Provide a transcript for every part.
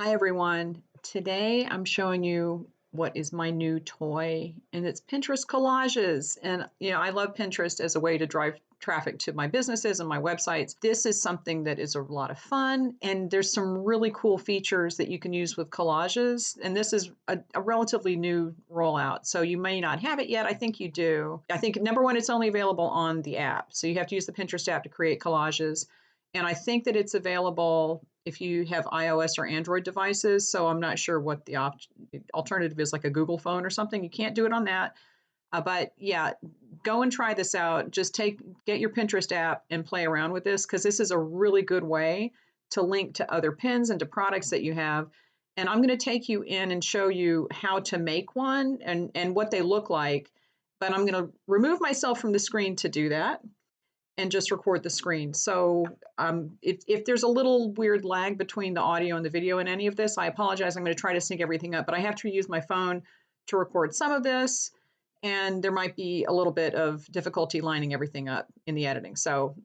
Hi everyone. Today I'm showing you what is my new toy, and it's Pinterest Collages. And I love Pinterest as a way to drive traffic to my businesses and my websites. This is something that is a lot of fun, and there's some really cool features that you can use with Collages. And this is a relatively new rollout, so you may not have it yet. I think you do. I think number one, it's only available on the app, so you have to use the Pinterest app to create collages. And I think that it's available if you have iOS or Android devices. So I'm not sure what the alternative is, like a Google phone or something. You can't do it on that. But yeah, go and try this out. Just get your Pinterest app and play around with this, because this is a really good way to link to other pins and to products that you have. And I'm going to take you in and show you how to make one and what they look like. But I'm going to remove myself from the screen to do that and just record the screen. So if there's a little weird lag between the audio and the video in any of this, I apologize. I'm going to try to sync everything up, but I have to use my phone to record some of this, and there might be a little bit of difficulty lining everything up in the editing. So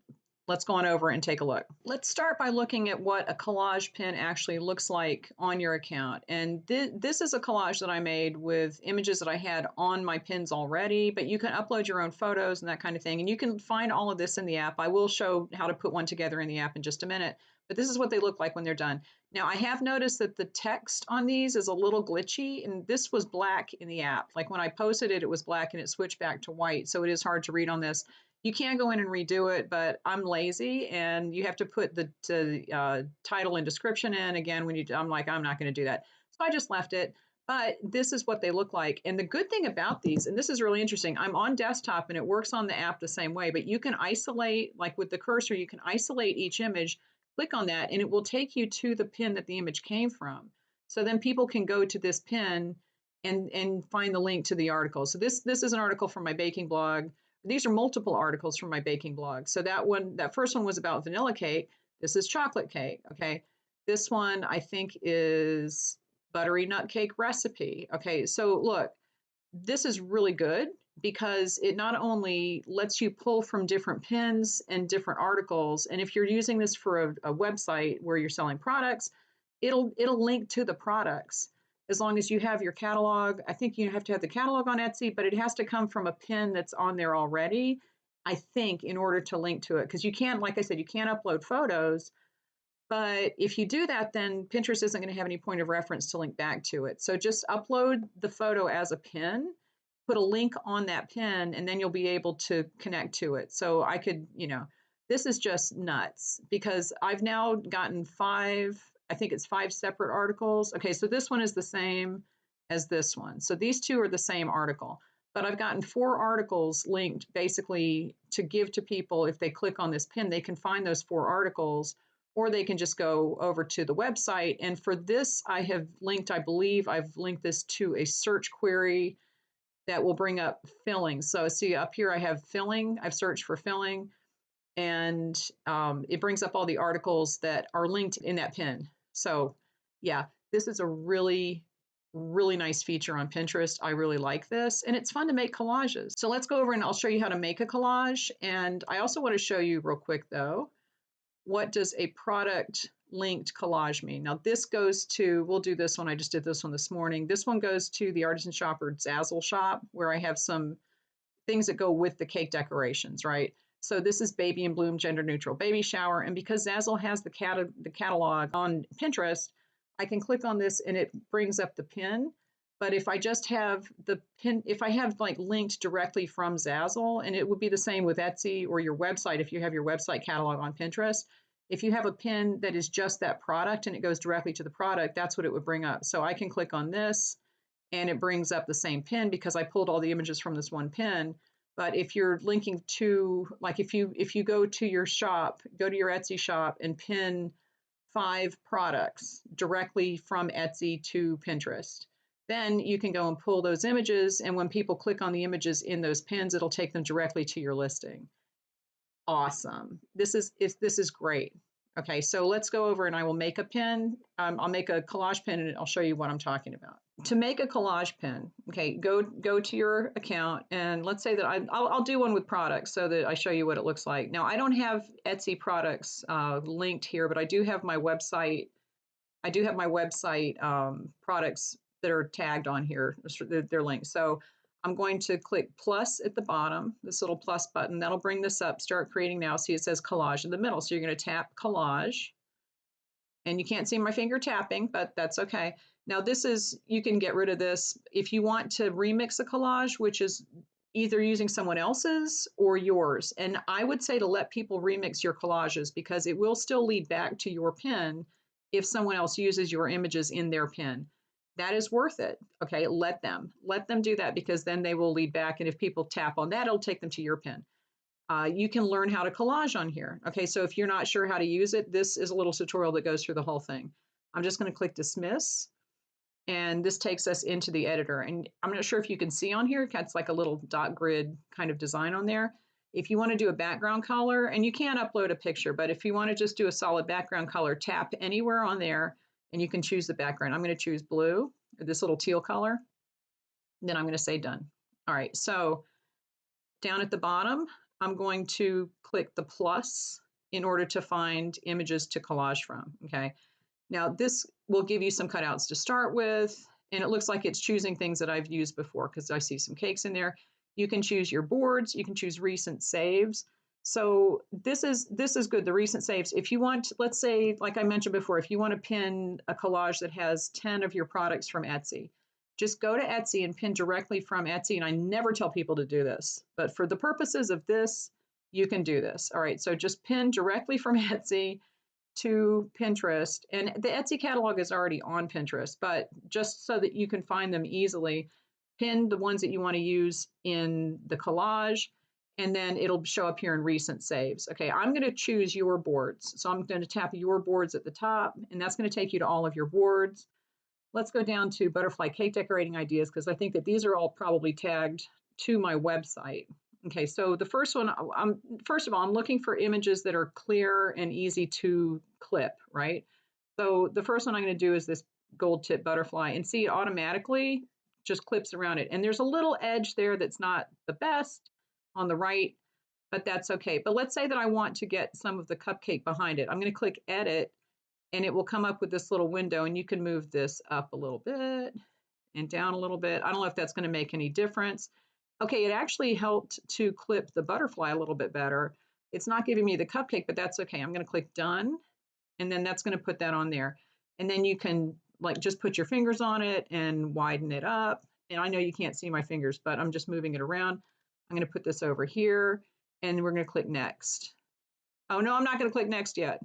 let's go on over and take a look. Let's start by looking at what a collage pin actually looks like on your account. And this is a collage that I made with images that I had on my pins already, but you can upload your own photos and that kind of thing. And you can find all of this in the app. I will show how to put one together in the app in just a minute, but this is what they look like when they're done. Now, I have noticed that the text on these is a little glitchy, and this was black in the app. Like when I posted it, it was black and it switched back to white. So it is hard to read on this. You can go in and redo it, but I'm lazy, and you have to put the title and description in again when I'm like, I'm not going to do that. So I just left it. But this is what they look like. And the good thing about these, and this is really interesting, I'm on desktop and it works on the app the same way, but you can isolate, like with the cursor, you can isolate each image, click on that, and it will take you to the pin that the image came from. So then people can go to this pin and find the link to the article. So this is an article from my baking blog. These are multiple articles from my baking blog. So that first one was about vanilla cake. This is chocolate cake. Okay. This one I think is buttery nut cake recipe. Okay. So look, this is really good because it not only lets you pull from different pins and different articles, and if you're using this for a website where you're selling products, it'll link to the products as long as you have your catalog. I think you have to have the catalog on Etsy, but it has to come from a pin that's on there already, I think, in order to link to it. Because you can't, like I said, you can't upload photos. But if you do that, then Pinterest isn't going to have any point of reference to link back to it. So just upload the photo as a pin, put a link on that pin, and then you'll be able to connect to it. So I could, this is just nuts because I've now gotten I think it's 5 separate articles. Okay, so this one is the same as this one. So these two are the same article, but I've gotten 4 articles linked basically to give to people. If they click on this pin, they can find those 4 articles, or they can just go over to the website. And for this, I believe I've linked this to a search query that will bring up filling. So see up here, I have filling. I've searched for filling, and it brings up all the articles that are linked in that pin. So yeah, this is a really, really nice feature on Pinterest. I really like this, and it's fun to make collages. So let's go over and I'll show you how to make a collage. And I also want to show you real quick though, what does a product linked collage mean? Now this goes to, we'll do this one. I just did this one this morning. This one goes to the Artisan Shopper Zazzle shop, where I have some things that go with the cake decorations, right? So this is Baby in Bloom Gender Neutral Baby Shower. And because Zazzle has the catalog on Pinterest, I can click on this and it brings up the pin. But if I just have the pin, if I have like linked directly from Zazzle, and it would be the same with Etsy or your website, if you have your website catalog on Pinterest, if you have a pin that is just that product and it goes directly to the product, that's what it would bring up. So I can click on this and it brings up the same pin because I pulled all the images from this one pin. But if you're linking to, like if you go to your shop, go to your Etsy shop and pin 5 products directly from Etsy to Pinterest, then you can go and pull those images. And when people click on the images in those pins, it'll take them directly to your listing. Awesome. This is great. Okay, so let's go over and I will make a pin. I'll make a collage pin and I'll show you what I'm talking about. To make a collage pin, okay, go to your account, and let's say that I'll do one with products so that I show you what it looks like. Now, I don't have Etsy products linked here, but I do have my website. I do have my website products that are tagged on here. They're linked. So I'm going to click plus at the bottom, this little plus button. That'll bring this up, start creating now. See, it says collage in the middle. So you're going to tap collage. And you can't see my finger tapping, but that's okay. Now this is, you can get rid of this. If you want to remix a collage, which is either using someone else's or yours. And I would say to let people remix your collages because it will still lead back to your pin if someone else uses your images in their pin. That is worth it. Okay, let them do that because then they will lead back. And if people tap on that, it'll take them to your pin. You can learn how to collage on here. Okay, so if you're not sure how to use it, this is a little tutorial that goes through the whole thing. I'm just going to click dismiss, and this takes us into the editor. And I'm not sure if you can see on here, it's like a little dot grid kind of design on there. If you want to do a background color, and you can upload a picture, but if you want to just do a solid background color, tap anywhere on there, and you can choose the background. I'm going to choose blue, or this little teal color. Then I'm going to say done. All right, so down at the bottom, I'm going to click the plus in order to find images to collage from, okay? Now this will give you some cutouts to start with, and it looks like it's choosing things that I've used before because I see some cakes in there. You can choose your boards, you can choose recent saves. So this is good, the recent saves. If you want, let's say, like I mentioned before, if you want to pin a collage that has 10 of your products from Etsy, just go to Etsy and pin directly from Etsy. And I never tell people to do this, but for the purposes of this, you can do this. All right, so just pin directly from Etsy to Pinterest. And the Etsy catalog is already on Pinterest, but just so that you can find them easily, pin the ones that you want to use in the collage, and then it'll show up here in recent saves. Okay, I'm going to choose your boards. So I'm going to tap your boards at the top, and that's going to take you to all of your boards. Let's go down to butterfly cake decorating ideas because I think that these are all probably tagged to my website. Okay, so the first one, first of all, I'm looking for images that are clear and easy to clip, right? So the first one I'm going to do is this gold tip butterfly, and see, it automatically just clips around it. And there's a little edge there that's not the best on the right, but that's okay. But let's say that I want to get some of the cupcake behind it. I'm going to click edit, and it will come up with this little window, and you can move this up a little bit and down a little bit. I don't know if that's going to make any difference. Okay, it actually helped to clip the butterfly a little bit better. It's not giving me the cupcake, but that's okay. I'm going to click done, and then that's going to put that on there. And then you can like just put your fingers on it and widen it up. And I know you can't see my fingers, but I'm just moving it around. I'm going to put this over here, and we're going to click next. Oh no, I'm not going to click next yet.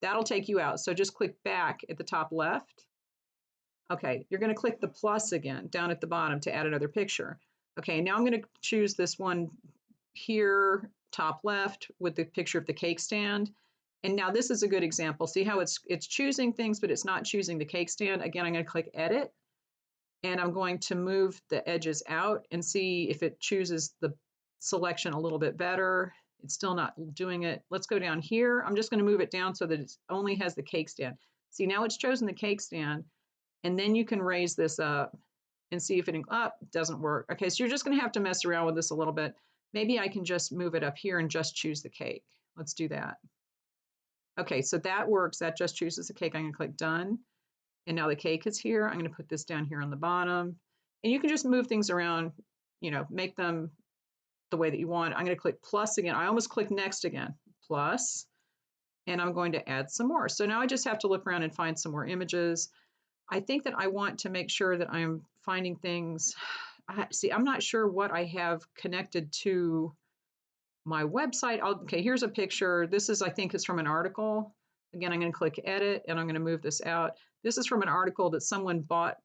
That'll take you out. So just click back at the top left. Okay, you're going to click the plus again down at the bottom to add another picture. Okay, now I'm going to choose this one here, top left, with the picture of the cake stand. And now this is a good example. See how it's choosing things, but it's not choosing the cake stand. Again, I'm going to click edit, and I'm going to move the edges out and see if it chooses the selection a little bit better. It's still not doing it. Let's go down here. I'm just going to move it down so that it only has the cake stand. See, now it's chosen the cake stand, and then you can raise this up and see if it doesn't work. Okay, so you're just going to have to mess around with this a little bit. Maybe I can just move it up here and just choose the cake. Let's do that. Okay, so that works. That just chooses the cake. I'm going to click done. And now the cake is here. I'm going to put this down here on the bottom. And you can just move things around, you know, make them the way that you want. I'm going to click plus again. I almost clicked next again. Plus, and I'm going to add some more. So now I just have to look around and find some more images. I think that I want to make sure that I'm finding things. See, I'm not sure what I have connected to my website. Okay, here's a picture. This is, I think it's from an article. Again, I'm going to click edit, and I'm going to move this out. This is from an article that someone bought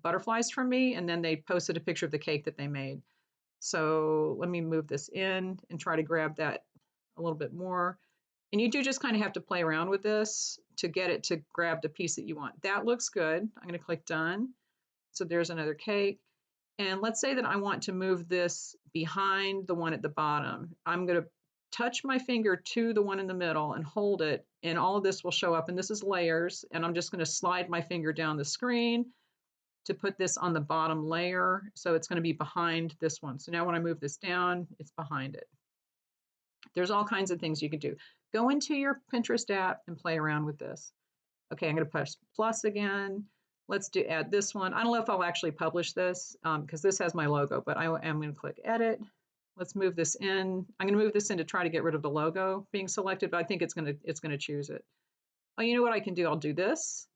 butterflies from me, and then they posted a picture of the cake that they made. So let me move this in and try to grab that a little bit more. And you do just kind of have to play around with this to get it to grab the piece that you want. That looks good. I'm going to click done. So there's another cake. And let's say that I want to move this behind the one at the bottom. I'm going to touch my finger to the one in the middle and hold it, and all of this will show up. And this is layers. And I'm just going to slide my finger down the screen to put this on the bottom layer. So it's going to be behind this one. So now when I move this down, it's behind it. There's all kinds of things you can do. Go into your Pinterest app and play around with this. Okay, I'm going to push plus again. Let's add this one. I don't know if I'll actually publish this because this has my logo, but I am going to click edit. Let's move this in. I'm going to move this in to try to get rid of the logo being selected, but I think it's going to choose it. Oh, you know what I can do? I'll do this.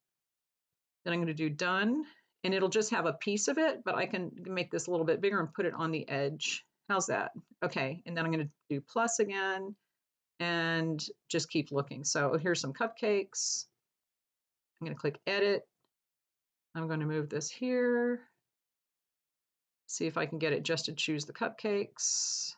Then I'm going to do done, and it'll just have a piece of it, but I can make this a little bit bigger and put it on the edge. How's that? Okay, and then I'm going to do plus again and just keep looking. So here's some cupcakes. I'm going to click edit. I'm going to move this here. See if I can get it just to choose the cupcakes.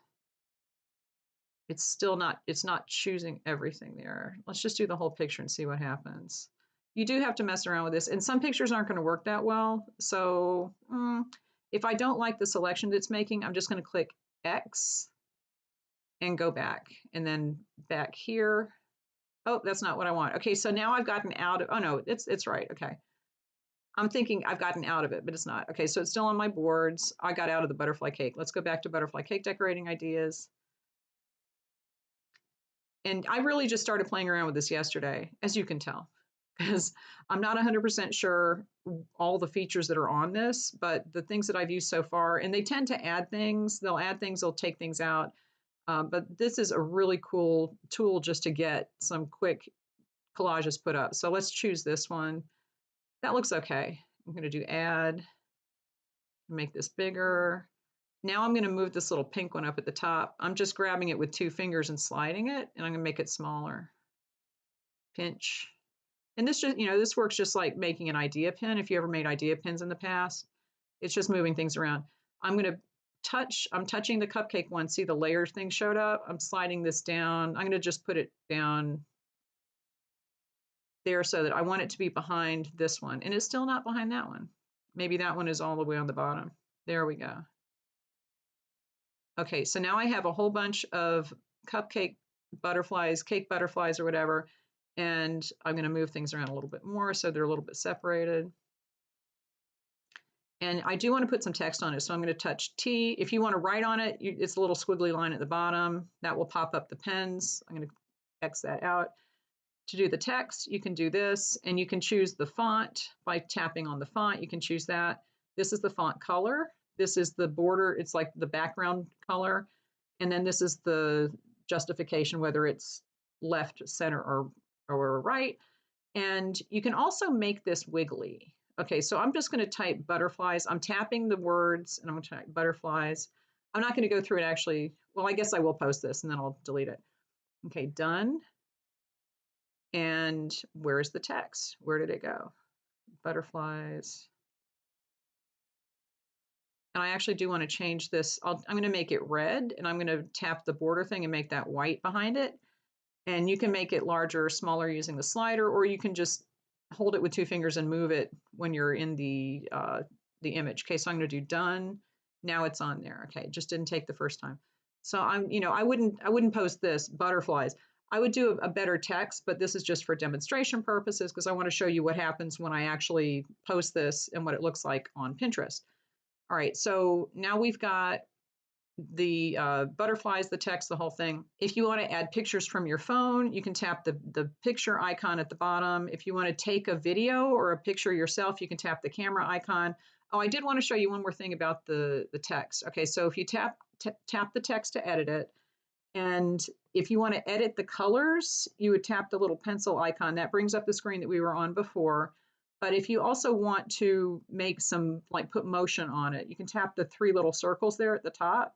It's still not, it's not choosing everything there. Let's just do the whole picture and see what happens. You do have to mess around with this, and some pictures aren't going to work that well. So if I don't like the selection that it's making, I'm just going to click X and go back, and then back here. Oh, that's not what I want. Okay, so now I've gotten out of, oh no, it's right, okay. I'm thinking I've gotten out of it, but it's not. Okay, so it's still on my boards. I got out of the butterfly cake. Let's go back to butterfly cake decorating ideas. And I really just started playing around with this yesterday, as you can tell, because I'm not 100% sure all the features that are on this, but the things that I've used so far, and they tend to add things. They'll add things, they'll take things out. But this is a really cool tool just to get some quick collages put up. So let's choose this one. That looks okay. I'm going to do add, make this bigger. Now I'm going to move this little pink one up at the top. I'm just grabbing it with 2 fingers and sliding it, and I'm going to make it smaller. Pinch. And this just, this works just like making an idea pin. If you ever made idea pins in the past, it's just moving things around. I'm touching the cupcake one. See the layer thing showed up? I'm sliding this down. I'm going to just put it down there so that I want it to be behind this one. And it's still not behind that one. Maybe that one is all the way on the bottom. There we go. Okay, so now I have a whole bunch of cupcake butterflies, cake butterflies or whatever, and I'm going to move things around a little bit more so they're a little bit separated. And I do want to put some text on it, so I'm going to touch T. If you want to write on it, it's a little squiggly line at the bottom. That will pop up the pens. I'm going to X that out. To do the text, you can do this, and you can choose the font by tapping on the font. You can choose that. This is the font color. This is the border. It's like the background color. And then this is the justification, whether it's left, center, or right. And you can also make this wiggly. Okay, so I'm just going to type butterflies. I'm tapping the words, and I'm going to type butterflies. I'm not going to go through it actually. Well, I guess I will post this, and then I'll delete it. Okay, done. And where's the text? Where did it go? Butterflies. And I actually do want to change this. I'm going to make it red, and I'm going to tap the border thing and make that white behind it. And you can make it larger or smaller using the slider, or you can just hold it with 2 fingers and move it when you're in the image. Okay, so I'm going to do done. Now it's on there. Okay, it just didn't take the first time. So I wouldn't post this butterflies. I would do a better text, but this is just for demonstration purposes because I want to show you what happens when I actually post this and what it looks like on Pinterest. All right, so now we've got the butterflies, the text, the whole thing. If you want to add pictures from your phone, you can tap the picture icon at the bottom. If you want to take a video or a picture yourself, you can tap the camera icon. Oh, I did want to show you one more thing about the text. Okay, so if you tap the text to edit it, and if you want to edit the colors, you would tap the little pencil icon. That brings up the screen that we were on before. But if you also want to make some, like put motion on it, you can tap the 3 little circles there at the top.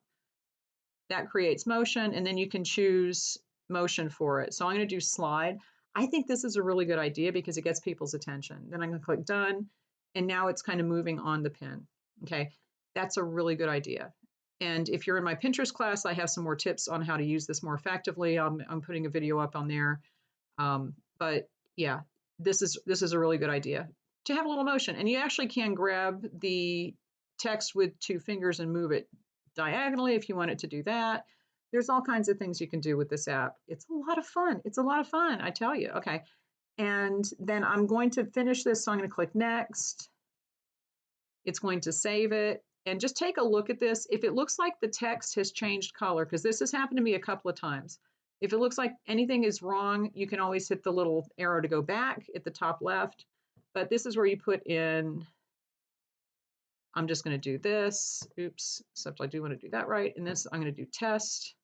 That creates motion, and then you can choose motion for it. So I'm going to do slide. I think this is a really good idea because it gets people's attention. Then I'm going to click done, and now it's kind of moving on the pin. Okay, that's a really good idea. And if you're in my Pinterest class, I have some more tips on how to use this more effectively. I'm putting a video up on there. But yeah, this is a really good idea to have a little motion. And you actually can grab the text with 2 fingers and move it diagonally if you want it to do that. There's all kinds of things you can do with this app. It's a lot of fun. It's a lot of fun, I tell you. Okay, and then I'm going to finish this, so I'm going to click next. It's going to save it. And just take a look at this. If it looks like the text has changed color, because this has happened to me a couple of times, If it looks like anything is wrong, you can always hit the little arrow to go back at the top left. But this is where you put in, I'm just going to do this. Oops, except I do want to do that right. And this, I'm going to do test.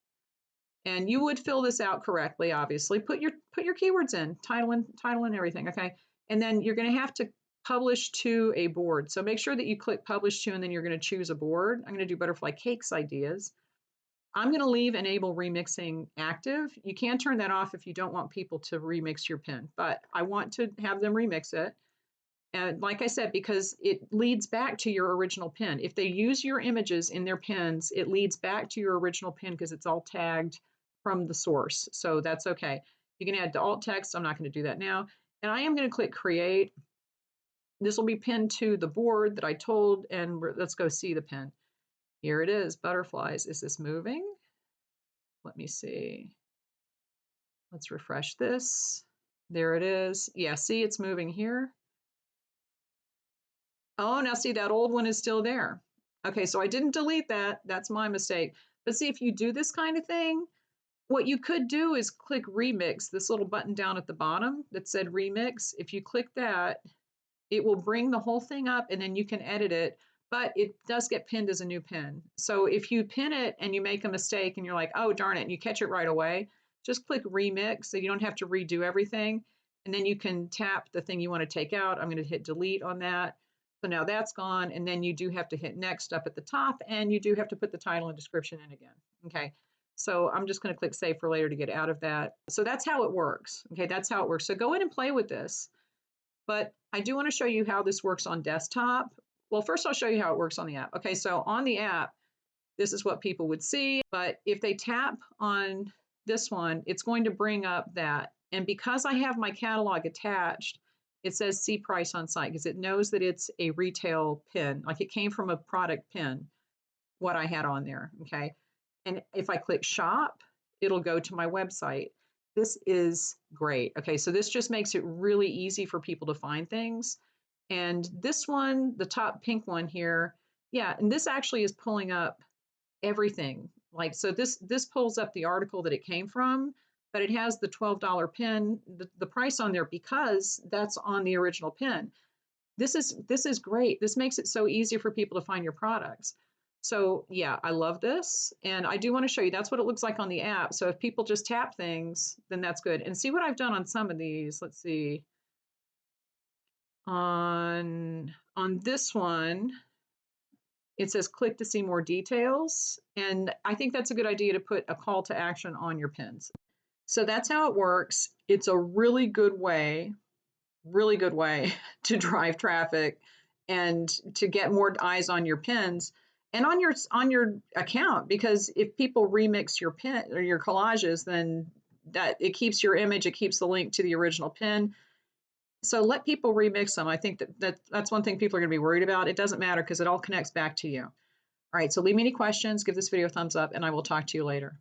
And you would fill this out correctly, obviously. Put your keywords in, title and everything, okay? And then you're going to have to publish to a board. So make sure that you click publish to, and then you're going to choose a board. I'm going to do butterfly cakes ideas. I'm going to leave enable remixing active. You can turn that off if you don't want people to remix your pin, but I want to have them remix it. And like I said, because it leads back to your original pin. If they use your images in their pins, it leads back to your original pin because it's all tagged from the source. So that's okay. You can add the alt text. I'm not going to do that now. And I am going to click create. This will be pinned to the board that I told, and let's go see the pin. Here it is, butterflies. Is this moving? Let me see. Let's refresh this. There it is. Yeah, see, it's moving here. Oh, now see, that old one is still there. Okay, so I didn't delete that. That's my mistake. But see, if you do this kind of thing, what you could do is click remix, this little button down at the bottom that said remix. If you click that, it will bring the whole thing up and then you can edit it, but it does get pinned as a new pin. So if you pin it and you make a mistake and you're like, oh, darn it, and you catch it right away, just click remix so you don't have to redo everything. And then you can tap the thing you want to take out. I'm going to hit delete on that. So now that's gone. And then you do have to hit next up at the top, and you do have to put the title and description in again. Okay. So I'm just going to click save for later to get out of that. So that's how it works. Okay. That's how it works. So go in and play with this. But I do want to show you how this works on desktop. Well, first I'll show you how it works on the app. Okay. So on the app, this is what people would see. But if they tap on this one, it's going to bring up that. And because I have my catalog attached, it says see price on site because it knows that it's a retail pin, like it came from a product pin, what I had on there, okay? And if I click shop, it'll go to my website. This is great. Okay, so this just makes it really easy for people to find things. And this one, the top pink one here, yeah, and this actually is pulling up everything. Like, so this pulls up the article that it came from, but it has the $12 pin, the price on there because that's on the original pin. This is great. This makes it so easy for people to find your products. So yeah, I love this. And I do want to show you, that's what it looks like on the app. So if people just tap things, then that's good. And see what I've done on some of these. Let's see. On this one, it says click to see more details. And I think that's a good idea to put a call to action on your pins. So that's how it works. It's a really good way to drive traffic and to get more eyes on your pins and on your account, because if people remix your pin or your collages, then that it keeps your image, it keeps the link to the original pin. So let people remix them. I think that's one thing people are going to be worried about. It doesn't matter because it all connects back to you. All right, so leave me any questions, give this video a thumbs up, and I will talk to you later.